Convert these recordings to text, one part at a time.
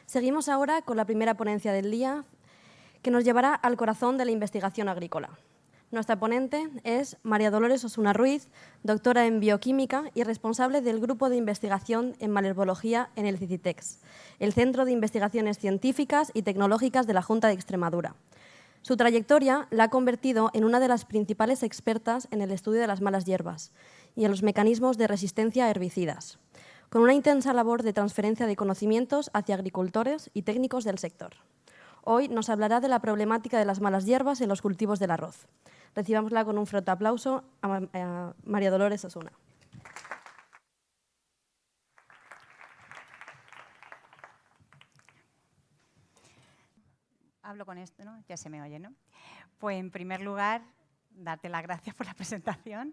Seguimos ahora con la primera ponencia del día, que nos llevará al corazón de la investigación agrícola. Nuestra ponente es María Dolores Osuna Ruiz, doctora en bioquímica y responsable del Grupo de Investigación en Malherbología en el CICITEX, el Centro de Investigaciones Científicas y Tecnológicas de la Junta de Extremadura. Su trayectoria la ha convertido en una de las principales expertas en el estudio de las malas hierbas y en los mecanismos de resistencia a herbicidas, con una intensa labor de transferencia de conocimientos hacia agricultores y técnicos del sector. Hoy nos hablará de la problemática de las malas hierbas en los cultivos del arroz. Recibámosla con un fuerte aplauso a María Dolores Osuna. Hablo con esto, ¿no? Ya se me oye, ¿no? Pues, en primer lugar, darte las gracias por la presentación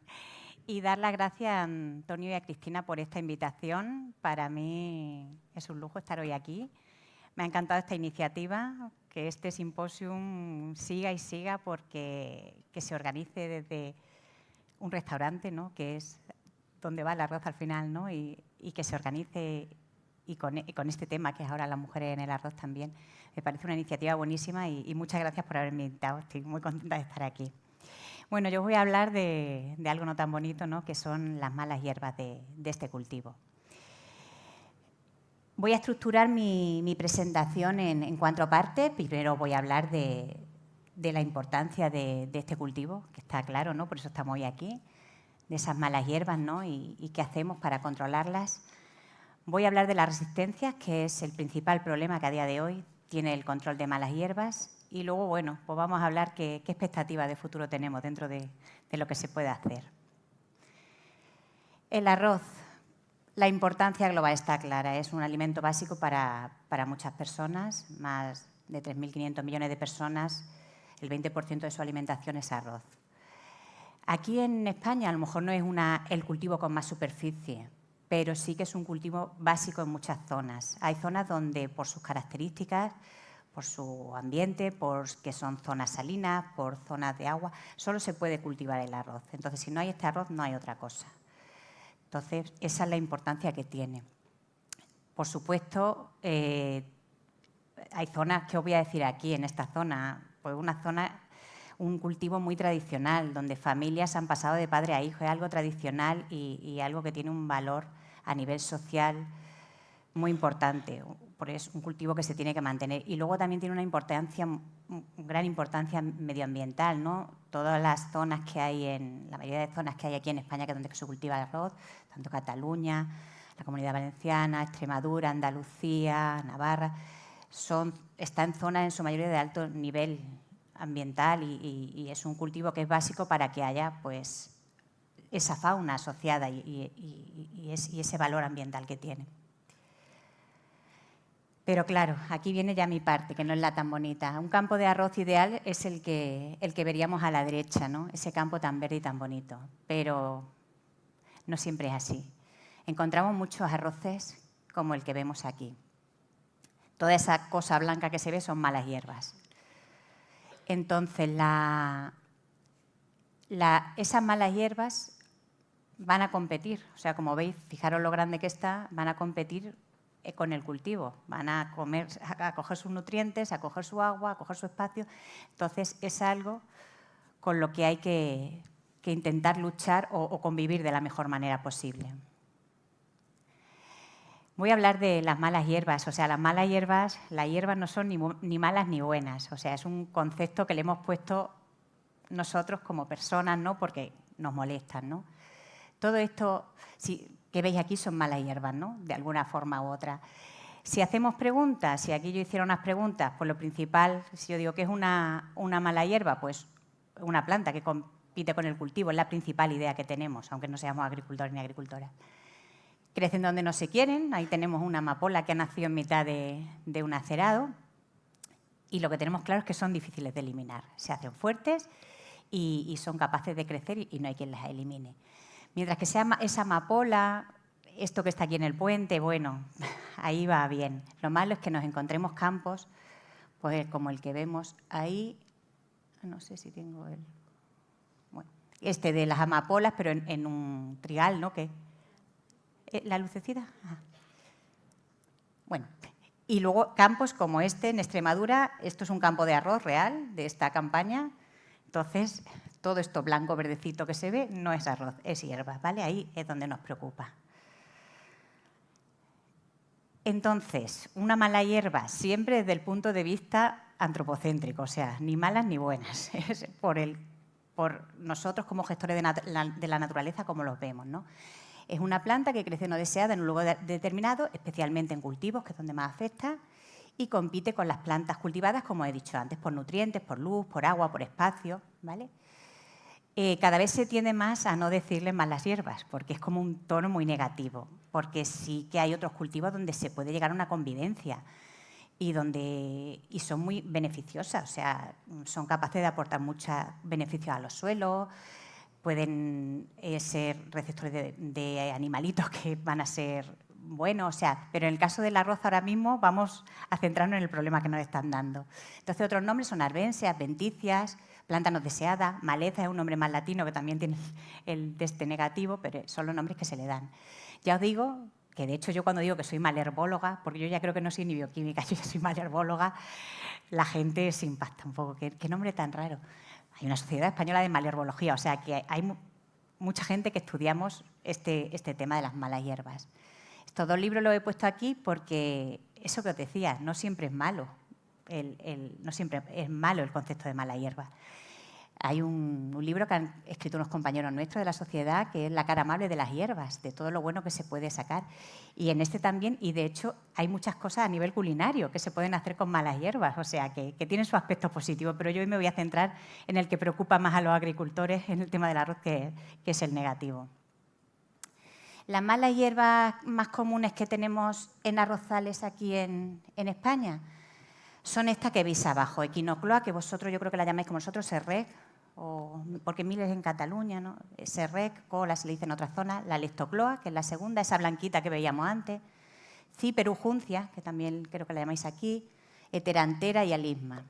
y dar las gracias a Antonio y a Cristina por esta invitación. Para mí es un lujo estar hoy aquí. Me ha encantado esta iniciativa, que este simposium siga y siga, porque que se organice desde un restaurante, ¿no? Que es donde va el arroz al final, ¿no? Y que se organice y con este tema, que es ahora las mujeres en el arroz también. Me parece una iniciativa buenísima y muchas gracias por haberme invitado. Estoy muy contenta de estar aquí. Bueno, yo os voy a hablar de algo no tan bonito, ¿no? Que son las malas hierbas de este cultivo. Voy a estructurar mi presentación en 4 partes. Primero voy a hablar de la importancia de este cultivo, que está claro, ¿no? Por eso estamos hoy aquí, de esas malas hierbas, ¿no? Y qué hacemos para controlarlas. Voy a hablar de las resistencias, que es el principal problema que a día de hoy tiene el control de malas hierbas. Y luego, bueno, pues vamos a hablar qué expectativas de futuro tenemos dentro de lo que se puede hacer. El arroz. La importancia global está clara. Es un alimento básico para muchas personas, más de 3.500 millones de personas. El 20% de su alimentación es arroz. Aquí en España a lo mejor no es el cultivo con más superficie, pero sí que es un cultivo básico en muchas zonas. Hay zonas donde, por sus características, por su ambiente, porque son zonas salinas, por zonas de agua, solo se puede cultivar el arroz. Entonces, si no hay este arroz, no hay otra cosa. Entonces, esa es la importancia que tiene. Por supuesto, hay zonas, que os voy a decir aquí, en esta zona, pues un cultivo muy tradicional, donde familias han pasado de padre a hijo, es algo tradicional y algo que tiene un valor a nivel social muy importante, porque es un cultivo que se tiene que mantener. Y luego también tiene una gran importancia medioambiental, ¿no? Todas las zonas que hay la mayoría de zonas que hay aquí en España, que es donde se cultiva el arroz, tanto Cataluña, la Comunidad Valenciana, Extremadura, Andalucía, Navarra, están en zonas en su mayoría de alto nivel ambiental y es un cultivo que es básico para que haya, pues, esa fauna asociada y ese valor ambiental que tiene. Pero claro, aquí viene ya mi parte, que no es la tan bonita. Un campo de arroz ideal es el que veríamos a la derecha, ¿no? Ese campo tan verde y tan bonito. Pero no siempre es así. Encontramos muchos arroces como el que vemos aquí. Toda esa cosa blanca que se ve son malas hierbas. Entonces, esas malas hierbas van a competir. O sea, como veis, fijaros lo grande que está, van a competir con el cultivo. Van a coger sus nutrientes, a coger su agua, a coger su espacio. Entonces, es algo con lo que hay que intentar luchar o convivir de la mejor manera posible. Voy a hablar de las malas hierbas. O sea, las hierbas no son ni malas ni buenas. O sea, es un concepto que le hemos puesto nosotros como personas, ¿no? Porque nos molestan, ¿no? Todo esto que veis aquí son malas hierbas, ¿no? De alguna forma u otra. Si hacemos preguntas, si aquí yo hiciera unas preguntas, pues lo principal, si yo digo que es una mala hierba, pues una planta que compite con el cultivo, es la principal idea que tenemos, aunque no seamos agricultores ni agricultoras. Crecen donde no se quieren, ahí tenemos una amapola que ha nacido en mitad de un acerado y lo que tenemos claro es que son difíciles de eliminar. Se hacen fuertes y son capaces de crecer y no hay quien las elimine. Mientras que esa amapola, esto que está aquí en el puente, bueno, ahí va bien. Lo malo es que nos encontremos campos, pues como el que vemos ahí, no sé si tengo bueno, de las amapolas, pero en un trigal, ¿no? ¿La lucecita? Ah. Bueno, Y luego campos como este en Extremadura, esto es un campo de arroz real de esta campaña. Entonces, todo esto blanco, verdecito que se ve no es arroz, es hierba, ¿vale? Ahí es donde nos preocupa. Entonces, una mala hierba siempre desde el punto de vista antropocéntrico, o sea, ni malas ni buenas. Es por nosotros como gestores de la naturaleza como los vemos, ¿no? Es una planta que crece no deseada en un lugar determinado, especialmente en cultivos, que es donde más afecta, y compite con las plantas cultivadas, como he dicho antes, por nutrientes, por luz, por agua, por espacio, ¿vale? Cada vez se tiende más a no decirle malas hierbas, porque es como un tono muy negativo, porque sí que hay otros cultivos donde se puede llegar a una convivencia y son muy beneficiosas, o sea, son capaces de aportar muchos beneficios a los suelos, pueden ser receptores de animalitos que van a ser buenos, o sea, pero en el caso del arroz ahora mismo vamos a centrarnos en el problema que nos están dando. Entonces, otros nombres son arbensias, adventicias, planta no deseada, maleza es un nombre más latino que también tiene el de este negativo, pero son los nombres que se le dan. Ya os digo que, de hecho, yo cuando digo que soy malherbóloga, porque yo ya creo que no soy ni bioquímica, yo ya soy malherbóloga, la gente se impacta un poco. ¿Qué nombre tan raro? Hay una sociedad española de malherbología, o sea que hay mucha gente que estudiamos este tema de las malas hierbas. Estos dos libros los he puesto aquí porque eso que os decía, no siempre es malo, no siempre es malo el concepto de mala hierba. Hay un libro que han escrito unos compañeros nuestros de la sociedad que es La cara amable de las hierbas, de todo lo bueno que se puede sacar. Y en este también, y de hecho hay muchas cosas a nivel culinario que se pueden hacer con malas hierbas, o sea que tienen su aspecto positivo, pero yo hoy me voy a centrar en el que preocupa más a los agricultores, en el tema del arroz, que es el negativo. Las malas hierbas más comunes que tenemos en arrozales aquí en España son estas que veis abajo, Echinocloa, que vosotros yo creo que la llamáis como nosotros Serrec, porque miles en Cataluña, ¿no? Serrec, cola se le dice en otras zonas, la Leptocloa, que es la segunda, esa blanquita que veíamos antes, Ciperujuncia, que también creo que la llamáis aquí, Heterantera y Alisma.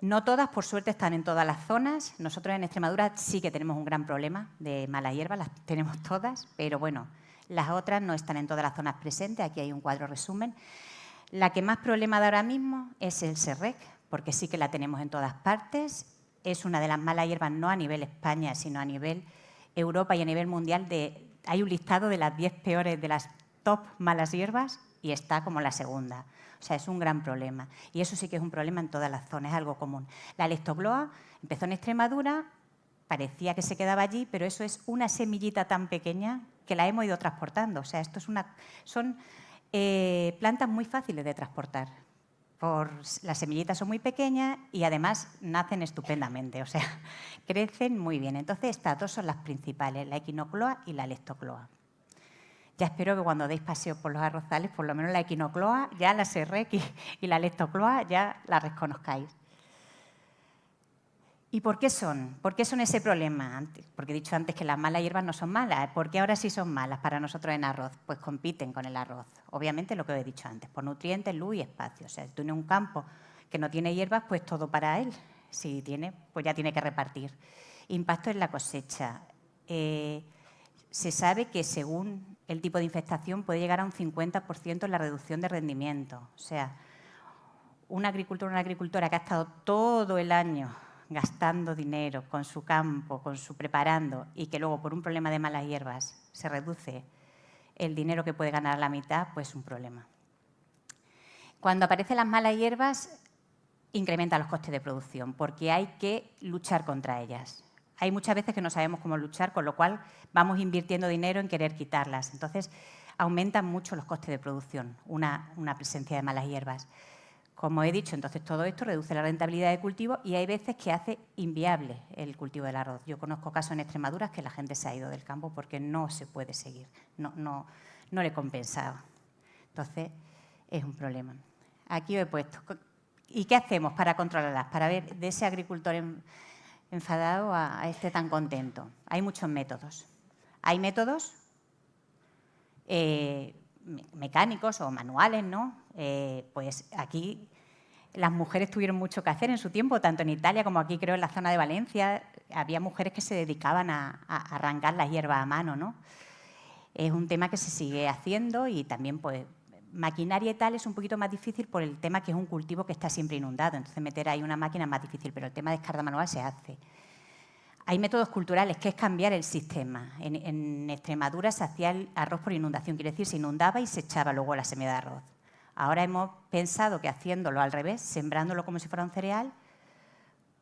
No todas, por suerte, están en todas las zonas. Nosotros en Extremadura sí que tenemos un gran problema de malas hierbas, las tenemos todas, pero bueno, las otras no están en todas las zonas presentes. Aquí hay un cuadro resumen. La que más problema da ahora mismo es el Serrec, porque sí que la tenemos en todas partes. Es una de las malas hierbas, no a nivel España, sino a nivel Europa y a nivel mundial. Hay un listado de las 10 peores, de las top malas hierbas, y está como la segunda. O sea, es un gran problema. Y eso sí que es un problema en todas las zonas, es algo común. La Leptocloa empezó en Extremadura, parecía que se quedaba allí, pero eso es una semillita tan pequeña que la hemos ido transportando. O sea, esto es son plantas muy fáciles de transportar. Las semillitas son muy pequeñas y además nacen estupendamente, o sea, crecen muy bien. Entonces, estas dos son las principales, la Echinocloa y la Leptocloa. Ya espero que cuando deis paseo por los arrozales, por lo menos la Echinocloa, ya la Serrec y la Leptocloa ya la reconozcáis. ¿Y por qué son? ¿Por qué son ese problema? Porque he dicho antes que las malas hierbas no son malas. ¿Por qué ahora sí son malas para nosotros en arroz? Pues compiten con el arroz. Obviamente lo que os he dicho antes, por nutrientes, luz y espacio. O sea, si tú tienes un campo que no tiene hierbas, pues todo para él. Si tiene, pues ya tiene que repartir. Impacto en la cosecha. Se sabe que según el tipo de infestación puede llegar a un 50% en la reducción de rendimiento. O sea, un agricultor o una agricultora que ha estado todo el año gastando dinero con su campo, preparando, y que luego por un problema de malas hierbas se reduce el dinero que puede ganar a la mitad, pues es un problema. Cuando aparecen las malas hierbas, incrementa los costes de producción, porque hay que luchar contra ellas. Hay muchas veces que no sabemos cómo luchar, con lo cual vamos invirtiendo dinero en querer quitarlas. Entonces, aumentan mucho los costes de producción, una presencia de malas hierbas. Como he dicho, entonces todo esto reduce la rentabilidad de cultivo y hay veces que hace inviable el cultivo del arroz. Yo conozco casos en Extremadura que la gente se ha ido del campo porque no se puede seguir, no le compensaba. Entonces, es un problema. Aquí os he puesto. ¿Y qué hacemos para controlarlas? Para ver de ese agricultor enfadado a este tan contento. Hay muchos métodos. Hay métodos mecánicos o manuales, ¿no? Pues aquí las mujeres tuvieron mucho que hacer en su tiempo, tanto en Italia como aquí, creo, en la zona de Valencia. Había mujeres que se dedicaban a arrancar las hierbas a mano, ¿no? Es un tema que se sigue haciendo y también, pues, maquinaria y tal es un poquito más difícil por el tema que es un cultivo que está siempre inundado. Entonces, meter ahí una máquina es más difícil, pero el tema de descarga manual se hace. Hay métodos culturales, que es cambiar el sistema. En Extremadura se hacía el arroz por inundación, quiere decir, se inundaba y se echaba luego la semilla de arroz. Ahora hemos pensado que haciéndolo al revés, sembrándolo como si fuera un cereal,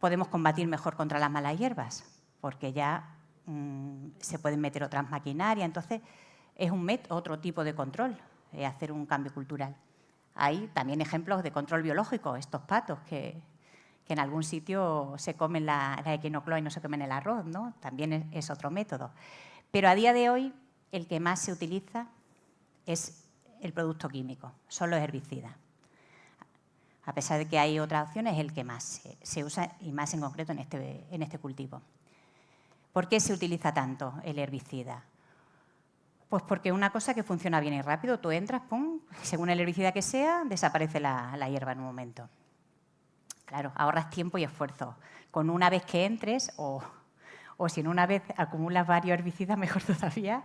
podemos combatir mejor contra las malas hierbas, porque ya se pueden meter otras maquinarias. Entonces, es otro tipo de control, hacer un cambio cultural. Hay también ejemplos de control biológico, estos patos que en algún sitio se comen la equinocloa y no se comen el arroz, ¿no? También es otro método. Pero a día de hoy, el que más se utiliza es el producto químico, son los herbicidas. A pesar de que hay otras opciones, es el que más se usa, y más en concreto en este cultivo. ¿Por qué se utiliza tanto el herbicida? Pues porque es una cosa que funciona bien y rápido. Tú entras, pum, según el herbicida que sea, desaparece la hierba en un momento. Claro, ahorras tiempo y esfuerzo. Con una vez que entres, o si en una vez acumulas varios herbicidas, mejor todavía,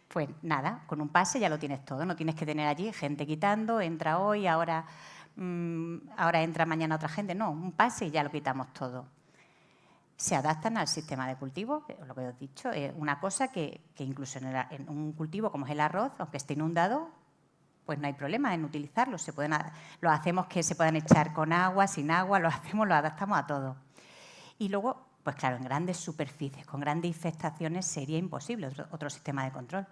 pues nada, con un pase ya lo tienes todo. No tienes que tener allí gente quitando, entra hoy, ahora entra mañana otra gente. No, un pase y ya lo quitamos todo. Se adaptan al sistema de cultivo, lo que os he dicho, es una cosa que incluso en un cultivo como es el arroz, aunque esté inundado, pues no hay problema en utilizarlos. Lo hacemos que se puedan echar con agua, sin agua, lo adaptamos a todo. Y luego, pues claro, en grandes superficies, con grandes infestaciones, sería imposible otro sistema de control.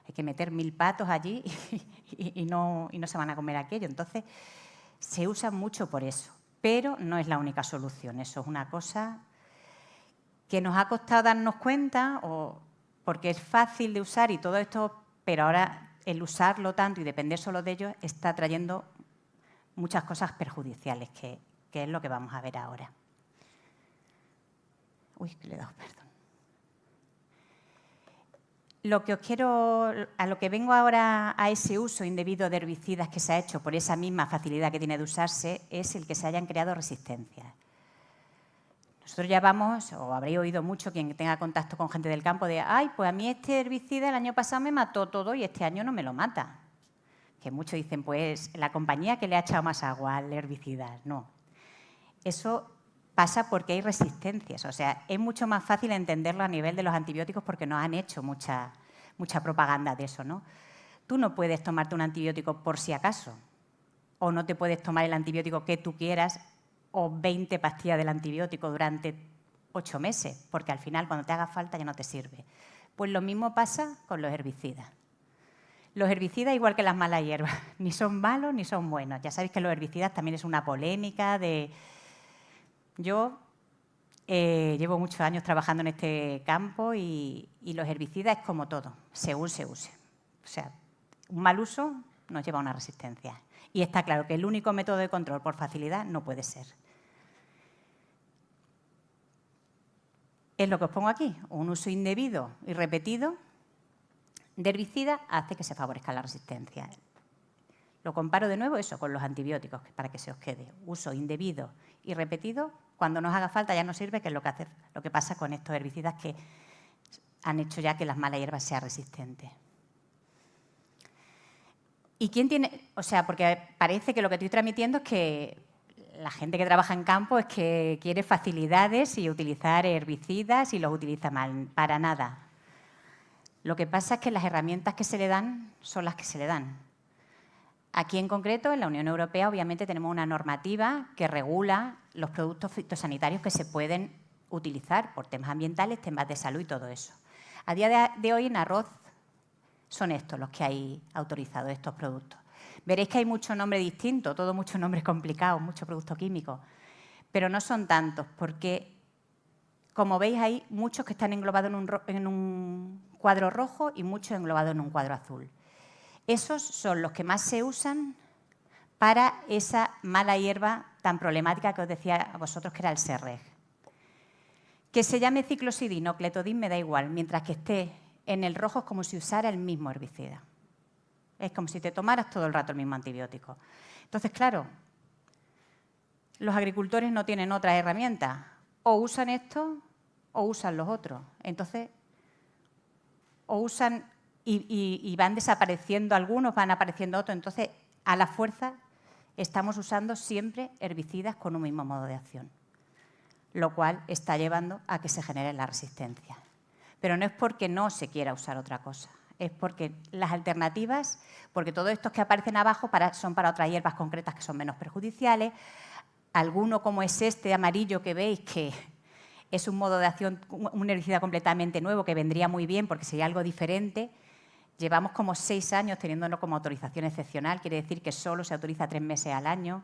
Hay que meter 1000 patos allí y no se van a comer aquello. Entonces, se usa mucho por eso, pero no es la única solución. Eso es una cosa que nos ha costado darnos cuenta, porque es fácil de usar y todo esto, pero ahora el usarlo tanto y depender solo de ello está trayendo muchas cosas perjudiciales, que es lo que vamos a ver ahora. Uy, que le he dado, perdón. A lo que vengo ahora, a ese uso indebido de herbicidas que se ha hecho por esa misma facilidad que tiene de usarse, es el que se hayan creado resistencias. Nosotros ya vamos, o habréis oído mucho, quien tenga contacto con gente del campo, de ¡ay, pues a mí este herbicida el año pasado me mató todo y este año no me lo mata! Que muchos dicen, pues la compañía que le ha echado más agua al herbicida. No. Eso pasa porque hay resistencias. O sea, es mucho más fácil entenderlo a nivel de los antibióticos porque nos han hecho mucha propaganda de eso, ¿no? Tú no puedes tomarte un antibiótico por si acaso, o no te puedes tomar el antibiótico que tú quieras, o 20 pastillas del antibiótico durante 8 meses, porque al final, cuando te haga falta, ya no te sirve. Pues lo mismo pasa con los herbicidas. Los herbicidas, igual que las malas hierbas, ni son malos ni son buenos. Ya sabéis que los herbicidas también es una polémica de... Yo llevo muchos años trabajando en este campo y los herbicidas es como todo, según se use. O sea, un mal uso nos lleva a una resistencia. Y está claro que el único método de control por facilidad no puede ser. Es lo que os pongo aquí. Un uso indebido y repetido de herbicidas hace que se favorezca la resistencia. Lo comparo de nuevo eso con los antibióticos, para que se os quede. Uso indebido y repetido, cuando nos haga falta ya no sirve, que es lo que pasa con estos herbicidas que han hecho ya que las malas hierbas sean resistentes. ¿Y quién tiene? O sea, porque parece que lo que estoy transmitiendo es que la gente que trabaja en campo es que quiere facilidades y utilizar herbicidas y los utiliza mal. Para nada. Lo que pasa es que las herramientas que se le dan son las que se le dan. Aquí en concreto, en la Unión Europea, obviamente tenemos una normativa que regula los productos fitosanitarios que se pueden utilizar por temas ambientales, temas de salud y todo eso. A día de hoy en arroz son estos los que hay autorizados, estos productos. Veréis que hay mucho nombre distinto, todo mucho nombre complicado, mucho producto químico, pero no son tantos porque, como veis, hay muchos que están englobados en un cuadro rojo y muchos englobados en un cuadro azul. Esos son los que más se usan para esa mala hierba tan problemática que os decía a vosotros que era el SERREG. Que se llame ciclosidina o cletodin me da igual, mientras que esté en el rojo es como si usara el mismo herbicida. Es como si te tomaras todo el rato el mismo antibiótico. Entonces, claro, los agricultores no tienen otra herramienta. O usan esto o usan los otros. Entonces, o usan y van desapareciendo algunos, van apareciendo otros. Entonces, a la fuerza estamos usando siempre herbicidas con un mismo modo de acción, lo cual está llevando a que se genere la resistencia. Pero no es porque no se quiera usar otra cosa, es porque las alternativas, porque todos estos que aparecen abajo son para otras hierbas concretas que son menos perjudiciales. Alguno como es este amarillo que veis, que es un modo de acción, un herbicida completamente nuevo que vendría muy bien porque sería algo diferente. Llevamos como 6 años teniéndolo como autorización excepcional, quiere decir que solo se autoriza 3 meses al año.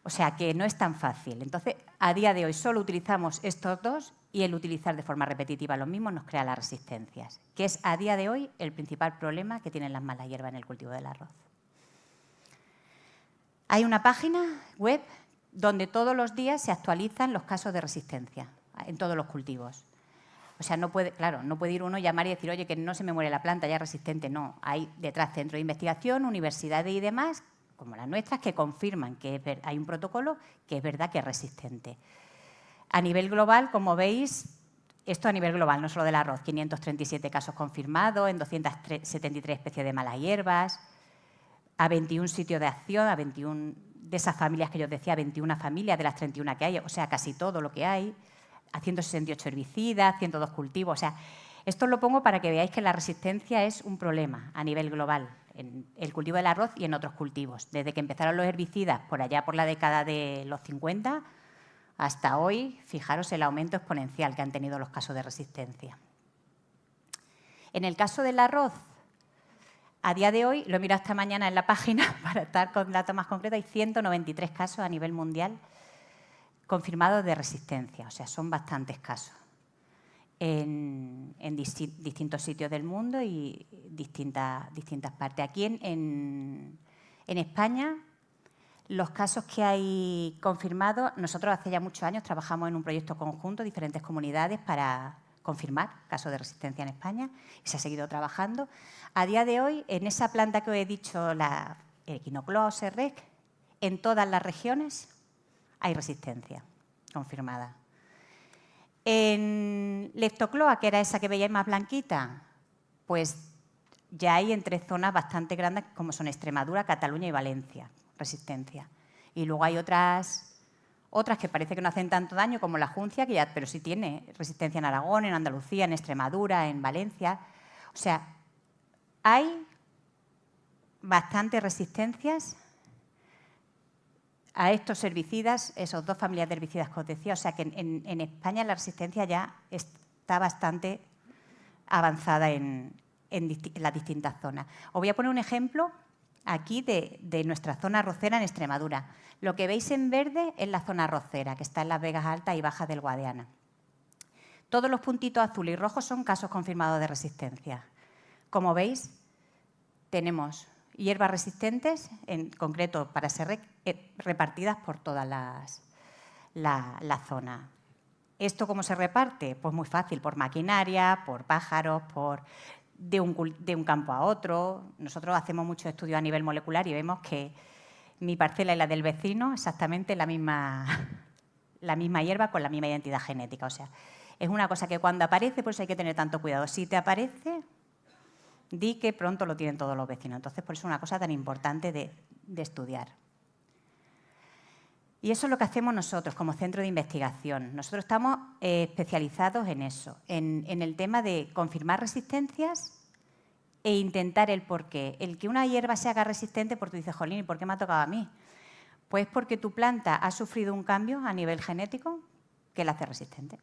O sea, que no es tan fácil. Entonces, a día de hoy solo utilizamos estos dos y el utilizar de forma repetitiva los mismos nos crea las resistencias, que es a día de hoy el principal problema que tienen las malas hierbas en el cultivo del arroz. Hay una página web donde todos los días se actualizan los casos de resistencia en todos los cultivos. O sea, no puede ir uno, llamar y decir, oye, que no se me muere la planta, ya es resistente. No, hay detrás centros de investigación, universidades y demás, como las nuestras, que confirman que hay un protocolo que es verdad que es resistente. A nivel global, como veis, esto a nivel global, no solo del arroz, 537 casos confirmados en 273 especies de malas hierbas, a 21 sitios de acción, a 21 de esas familias que yo os decía, 21 familias de las 31 que hay, o sea, casi todo lo que hay, a 168 herbicidas, 102 cultivos. O sea, esto os lo pongo para que veáis que la resistencia es un problema a nivel global, en el cultivo del arroz y en otros cultivos. Desde que empezaron los herbicidas por allá por la década de los 50 hasta hoy, fijaros el aumento exponencial que han tenido los casos de resistencia. En el caso del arroz, a día de hoy, lo he mirado esta mañana en la página para estar con datos más concretos, hay 193 casos a nivel mundial confirmados de resistencia, o sea, son bastantes casos en distintos sitios del mundo y distintas partes. Aquí en España, los casos que hay confirmados, nosotros hace ya muchos años trabajamos en un proyecto conjunto, diferentes comunidades, para confirmar casos de resistencia en España y se ha seguido trabajando. A día de hoy, en esa planta que os he dicho, el Echinocloa o Serrec, en todas las regiones hay resistencia confirmada. En Leptocloa, que era esa que veíais más blanquita, pues ya hay en 3 zonas bastante grandes, como son Extremadura, Cataluña y Valencia, resistencia. Y luego hay otras que parece que no hacen tanto daño, como la juncia, pero sí tiene resistencia en Aragón, en Andalucía, en Extremadura, en Valencia. O sea, hay bastantes resistencias a estos herbicidas, esos 2 familias de herbicidas que os decía. O sea, que en España la resistencia ya está bastante avanzada en las distintas zonas. Os voy a poner un ejemplo aquí de nuestra zona arrocera en Extremadura. Lo que veis en verde es la zona arrocera, que está en las Vegas Altas y Bajas del Guadiana. Todos los puntitos azules y rojos son casos confirmados de resistencia. Como veis, tenemos hierbas resistentes, en concreto para Serrec, repartidas por toda la zona. ¿Esto cómo se reparte? Pues muy fácil, por maquinaria, por pájaros, de un campo a otro. Nosotros hacemos muchos estudios a nivel molecular y vemos que mi parcela y la del vecino, exactamente la misma hierba con la misma identidad genética. O sea, es una cosa que cuando aparece, pues hay que tener tanto cuidado. Si te aparece, di que pronto lo tienen todos los vecinos. Entonces, por eso es una cosa tan importante de estudiar. Y eso es lo que hacemos nosotros como centro de investigación. Nosotros estamos especializados en eso, en el tema de confirmar resistencias e intentar el porqué. El que una hierba se haga resistente, porque tú dices, jolín, ¿y por qué me ha tocado a mí? Pues porque tu planta ha sufrido un cambio a nivel genético que la hace resistente.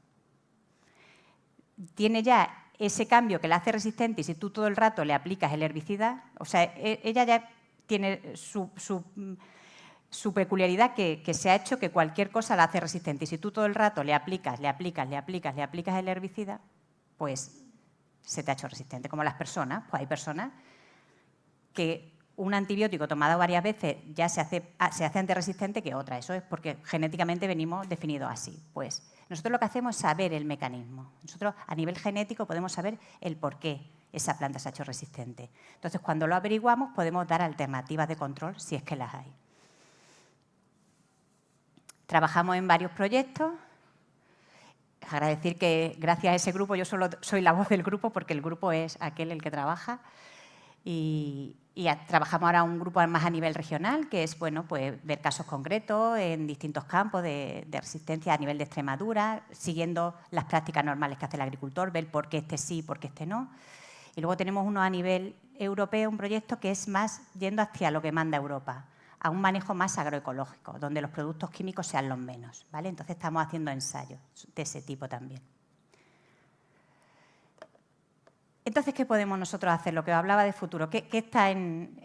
Tiene ya ese cambio que la hace resistente y si tú todo el rato le aplicas el herbicida, o sea, ella ya tiene su peculiaridad que se ha hecho que cualquier cosa la hace resistente. Y si tú todo el rato le aplicas el herbicida, pues se te ha hecho resistente. Como las personas, pues hay personas que un antibiótico tomado varias veces ya se hace antes resistente que otra. Eso es porque genéticamente venimos definidos así. Pues nosotros lo que hacemos es saber el mecanismo. Nosotros a nivel genético podemos saber el por qué esa planta se ha hecho resistente. Entonces, cuando lo averiguamos, podemos dar alternativas de control si es que las hay. Trabajamos en varios proyectos. Agradecer que gracias a ese grupo, yo solo soy la voz del grupo porque el grupo es aquel el que trabaja. Trabajamos ahora un grupo más a nivel regional, que es bueno, pues, ver casos concretos en distintos campos de resistencia a nivel de Extremadura, siguiendo las prácticas normales que hace el agricultor, ver por qué este sí, por qué este no. Y luego tenemos uno a nivel europeo, un proyecto que es más yendo hacia lo que manda Europa, a un manejo más agroecológico, donde los productos químicos sean los menos, ¿vale? Entonces estamos haciendo ensayos de ese tipo también. Entonces, ¿qué podemos nosotros hacer? Lo que os hablaba de futuro, ¿qué está en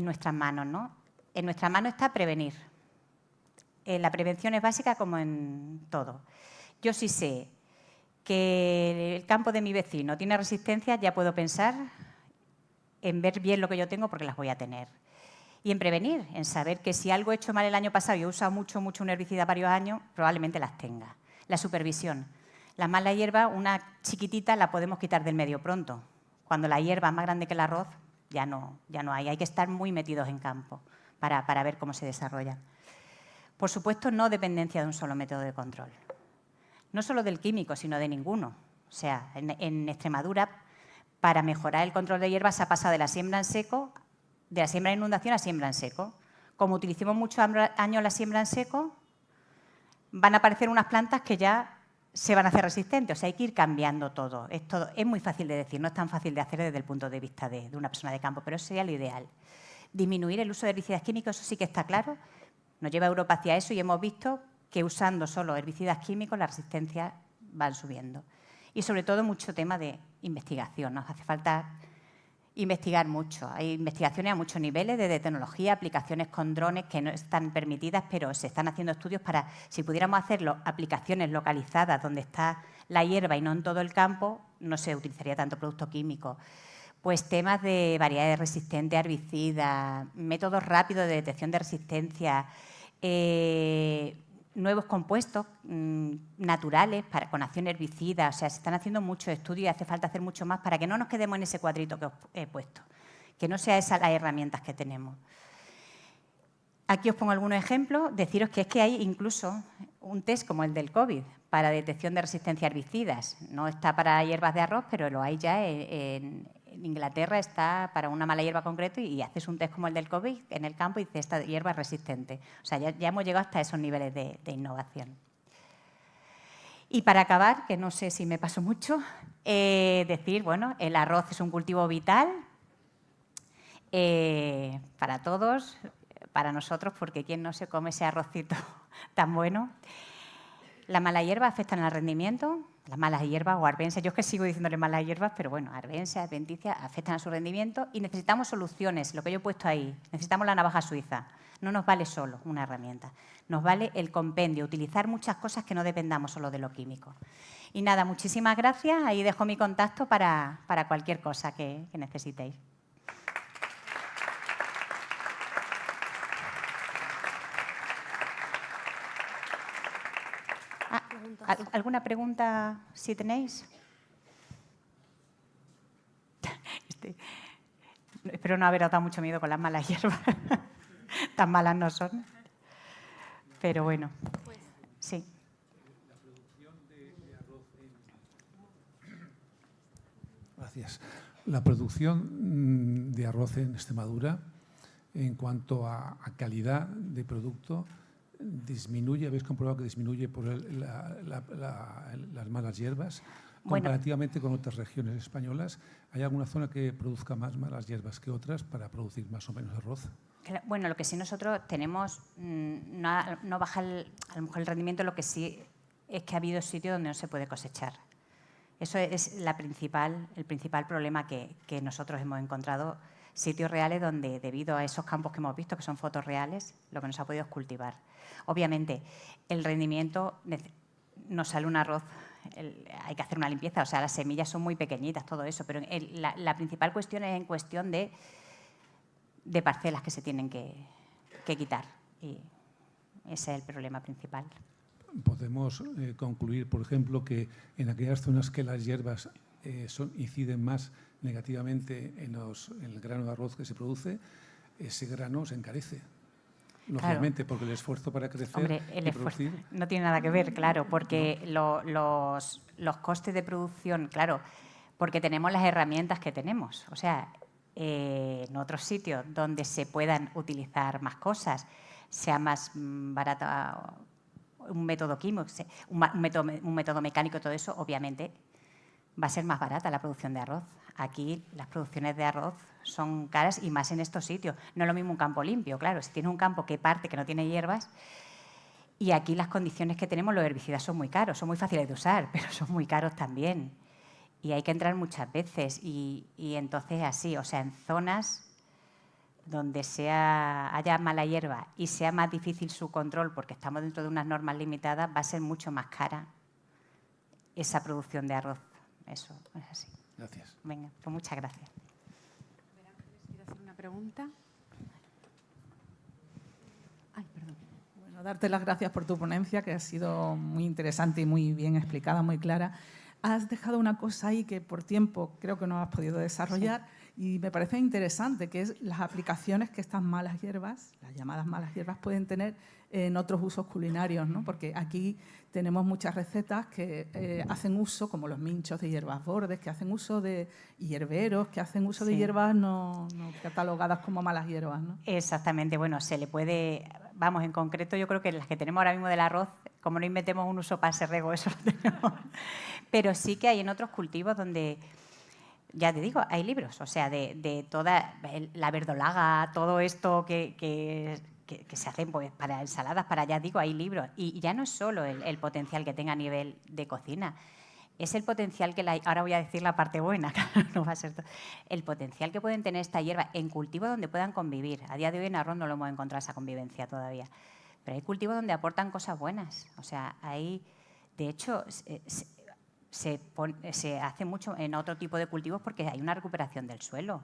nuestras manos, ¿no? En nuestras manos está prevenir. La prevención es básica como en todo. Yo sí sé que el campo de mi vecino tiene resistencia, ya puedo pensar en ver bien lo que yo tengo porque las voy a tener. Y en prevenir, en saber que si algo he hecho mal el año pasado y he usado mucho un herbicida varios años, probablemente las tenga. La supervisión. La mala hierba, una chiquitita, la podemos quitar del medio pronto. Cuando la hierba es más grande que el arroz, ya no hay. Hay que estar muy metidos en campo para ver cómo se desarrollan. Por supuesto, no dependencia de un solo método de control. No solo del químico, sino de ninguno. O sea, en Extremadura, para mejorar el control de hierbas, se ha pasado de la siembra en seco, de la siembra en inundación a siembra en seco. Como utilicemos muchos años la siembra en seco, van a aparecer unas plantas que ya se van a hacer resistentes. O sea, hay que ir cambiando todo. Es muy fácil de decir, no es tan fácil de hacer desde el punto de vista de una persona de campo, pero eso sería lo ideal. Disminuir el uso de herbicidas químicos, eso sí que está claro. Nos lleva Europa hacia eso y hemos visto que usando solo herbicidas químicos las resistencias van subiendo. Y sobre todo mucho tema de investigación. Nos hace falta investigar mucho. Hay investigaciones a muchos niveles, desde tecnología, aplicaciones con drones que no están permitidas, pero se están haciendo estudios para, si pudiéramos hacerlo, aplicaciones localizadas donde está la hierba y no en todo el campo, no se utilizaría tanto producto químico. Pues temas de variedades resistentes a herbicidas, métodos rápidos de detección de resistencia, nuevos compuestos naturales con acción herbicida. O sea, se están haciendo muchos estudios y hace falta hacer mucho más para que no nos quedemos en ese cuadrito que os he puesto, que no sean esas las herramientas que tenemos. Aquí os pongo algunos ejemplos. Deciros que es que hay incluso un test como el del COVID para detección de resistencia a herbicidas. No está para hierbas de arroz, pero lo hay ya en Inglaterra, está para una mala hierba concreta y haces un test como el del COVID en el campo y dices, esta hierba es resistente. O sea, ya hemos llegado hasta esos niveles de innovación. Y para acabar, que no sé si me paso mucho, decir, bueno, el arroz es un cultivo vital para todos, para nosotros, porque ¿quién no se come ese arrocito tan bueno? La mala hierba afecta al rendimiento. Las malas hierbas o arbensias, yo es que sigo diciéndole malas hierbas, pero bueno, arbensias, adventicias afectan a su rendimiento y necesitamos soluciones, lo que yo he puesto ahí. Necesitamos la navaja suiza. No nos vale solo una herramienta, nos vale el compendio, utilizar muchas cosas que no dependamos solo de lo químico. Y nada, muchísimas gracias. Ahí dejo mi contacto para cualquier cosa que necesitéis. ¿Alguna pregunta, si tenéis? Espero no haberos dado mucho miedo con las malas hierbas. Tan malas no son. Pero bueno, sí. La producción de arroz Gracias. La producción de arroz en Extremadura, en cuanto a calidad de producto, disminuye, habéis comprobado que disminuye por las malas hierbas. Comparativamente con otras regiones españolas, ¿hay alguna zona que produzca más malas hierbas que otras para producir más o menos arroz? Bueno, lo que sí nosotros tenemos, no baja a lo mejor el rendimiento, lo que sí es que ha habido sitios donde no se puede cosechar. Eso es el principal problema que nosotros hemos encontrado, sitios reales donde, debido a esos campos que hemos visto, que son fotos reales, lo que nos ha podido es cultivar. Obviamente, el rendimiento, nos sale un arroz, hay que hacer una limpieza, o sea, las semillas son muy pequeñitas, todo eso, pero la principal cuestión es en cuestión de parcelas que se tienen que quitar, y ese es el problema principal. Podemos concluir, por ejemplo, que en aquellas zonas que las hierbas inciden más negativamente en el grano de arroz que se produce, ese grano se encarece. Lógicamente, claro, porque el esfuerzo para crecer. Hombre, el esfuerzo no tiene nada que ver, claro, porque no. los costes de producción, claro, porque tenemos las herramientas que tenemos. O sea, en otros sitios donde se puedan utilizar más cosas, sea más barata un método químico, un método mecánico, todo eso, obviamente va a ser más barata la producción de arroz. Aquí las producciones de arroz son caras y más en estos sitios. No es lo mismo un campo limpio, claro. Si tienes un campo que parte, que no tiene hierbas, y aquí las condiciones que tenemos, los herbicidas son muy caros, son muy fáciles de usar, pero son muy caros también. Y hay que entrar muchas veces. Y entonces así, o sea, en zonas donde haya mala hierba y sea más difícil su control porque estamos dentro de unas normas limitadas, va a ser mucho más cara esa producción de arroz. Eso es así. Gracias. Venga, pues muchas gracias. ¿Quiero hacer una pregunta? Ay, perdón. Bueno, darte las gracias por tu ponencia, que ha sido muy interesante y muy bien explicada, muy clara. Has dejado una cosa ahí que por tiempo creo que no has podido desarrollar y me parece interesante, que es las aplicaciones que estas malas hierbas, las llamadas malas hierbas, pueden tener en otros usos culinarios, ¿no? Porque aquí tenemos muchas recetas que hacen uso, como los minchos de hierbas bordes, que hacen uso de hierberos, que hacen uso de hierbas no catalogadas como malas hierbas, ¿no? Exactamente. Bueno, se le puede... Vamos, en concreto yo creo que las que tenemos ahora mismo del arroz, como no inventemos un uso para ese rego, eso lo tenemos. Pero sí que hay en otros cultivos donde... Ya te digo, hay libros, o sea, de toda la verdolaga, todo esto que se hacen pues, para ensaladas, ya digo, hay libros. Y ya no es solo el potencial que tenga a nivel de cocina, es el potencial que ahora voy a decir la parte buena, no va a ser todo, el potencial que pueden tener esta hierba en cultivos donde puedan convivir. A día de hoy en arroz no lo hemos encontrado esa convivencia todavía, pero hay cultivos donde aportan cosas buenas. O sea, hay, de hecho, se hace mucho en otro tipo de cultivos porque hay una recuperación del suelo.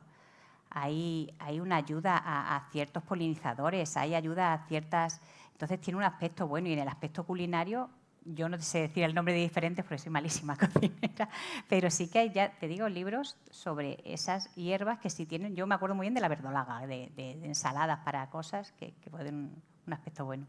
Hay una ayuda a ciertos polinizadores, hay ayuda a ciertas... Entonces tiene un aspecto bueno y en el aspecto culinario, yo no sé decir el nombre de diferentes porque soy malísima cocinera, pero sí que hay, ya te digo, libros sobre esas hierbas que sí tienen... Yo me acuerdo muy bien de la verdolaga, de ensaladas para cosas que pueden un aspecto bueno.